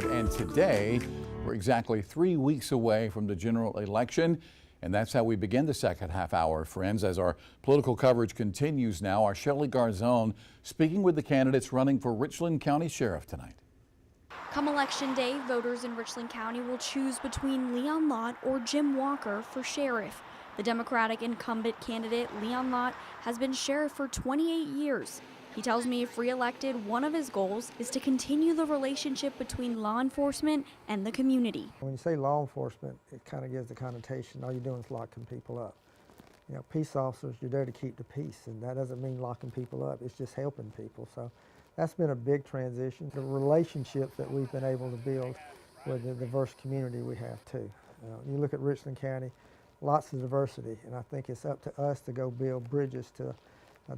And today, we're exactly 3 weeks away from the general election, and that's how we begin the second half hour, friends. As our political coverage continues now, our Shelley Garzone speaking with the candidates running for Richland County Sheriff tonight. Come Election Day, voters in Richland County will choose between Leon Lott or Jim Walker for sheriff. The Democratic incumbent candidate, Leon Lott, has been sheriff for 28 years. He tells me if re-elected, one of his goals is to continue the relationship between law enforcement and the community. When you say law enforcement, it kind of gives the connotation all you're doing is locking people up. You know, peace officers, you're there to keep the peace, and that doesn't mean locking people up. It's just helping people. So that's been a big transition. The relationships that we've been able to build with the diverse community we have too. You look at Richland County, lots of diversity, and I think it's up to us to go build bridges to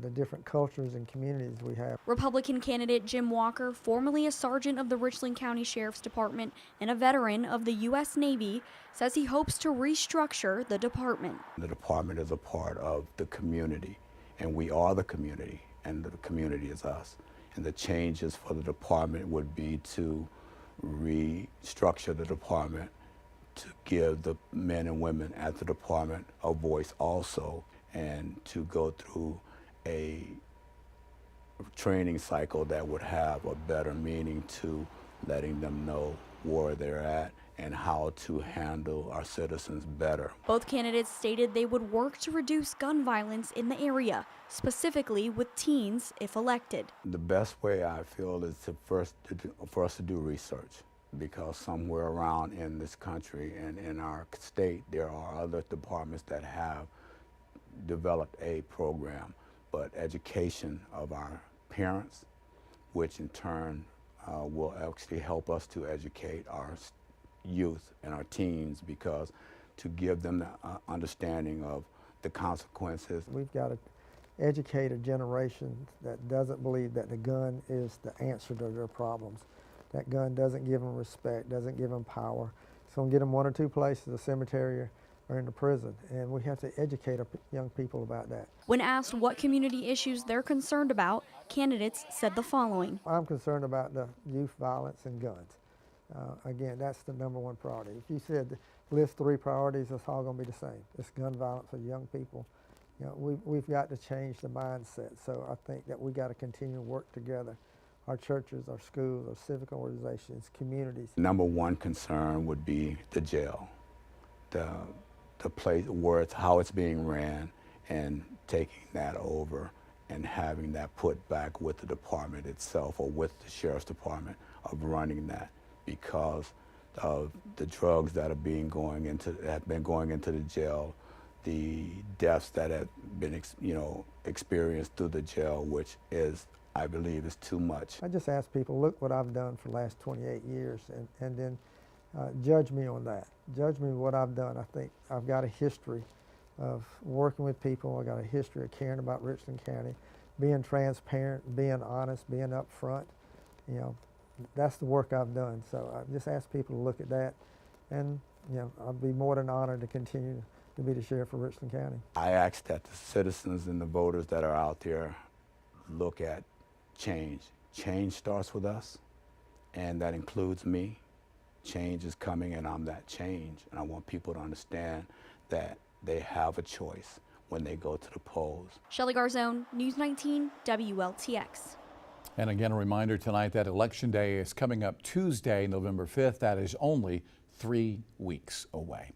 the different cultures and communities we have. Republican candidate Jim Walker, formerly a sergeant of the Richland County Sheriff's Department and a veteran of the U.S. Navy, says he hopes to restructure the department. The department is a part of the community, and we are the community, and the community is us. And the changes for the department would be to restructure the department, to give the men and women at the department a voice also, and to go through a training cycle that would have a better meaning to letting them know where they're at and how to handle our citizens better. Both candidates stated they would work to reduce gun violence in the area, specifically with teens if elected. The best way I feel is for us to do research, because somewhere around in this country and in our state there are other departments that have developed a program. But education of our parents, which in turn will actually help us to educate our youth and our teens, because to give them the understanding of the consequences. We've got to educate a generation that doesn't believe that the gun is the answer to their problems. That gun doesn't give them respect, doesn't give them power. It's going to get them one or two places, a cemetery or in the prison, and we have to educate our young people about that. When asked what community issues they're concerned about, candidates said the following. I'm concerned about the youth violence and guns. Again, that's the #1 priority. If you said list 3 priorities, it's all going to be the same. It's gun violence for young people. You know, we've got to change the mindset, so I think that we got to continue to work together. Our churches, our schools, our civic organizations, communities. #1 concern would be the jail. The place where how it's being ran, and taking that over and having that put back with the department itself or with the sheriff's department of running that, because of the drugs that have been going into the jail, the deaths that have been experienced through the jail, which is, I believe, is too much. I just ask people, look what I've done for the last 28 years, and then judge me on that. Judge me what I've done. I think I've got a history of working with people. I've got a history of caring about Richland County, being transparent, being honest, being upfront. You know, that's the work I've done. So I just ask people to look at that, and I'd be more than honored to continue to be the sheriff of Richland County. I ask that the citizens and the voters that are out there look at change. Change starts with us, and that includes me. Change is coming, and I'm that change. And I want people to understand that they have a choice when they go to the polls. Shelley Garzone, News 19 WLTX. And again, a reminder tonight that Election Day is coming up Tuesday, November 5th. That is only 3 weeks away.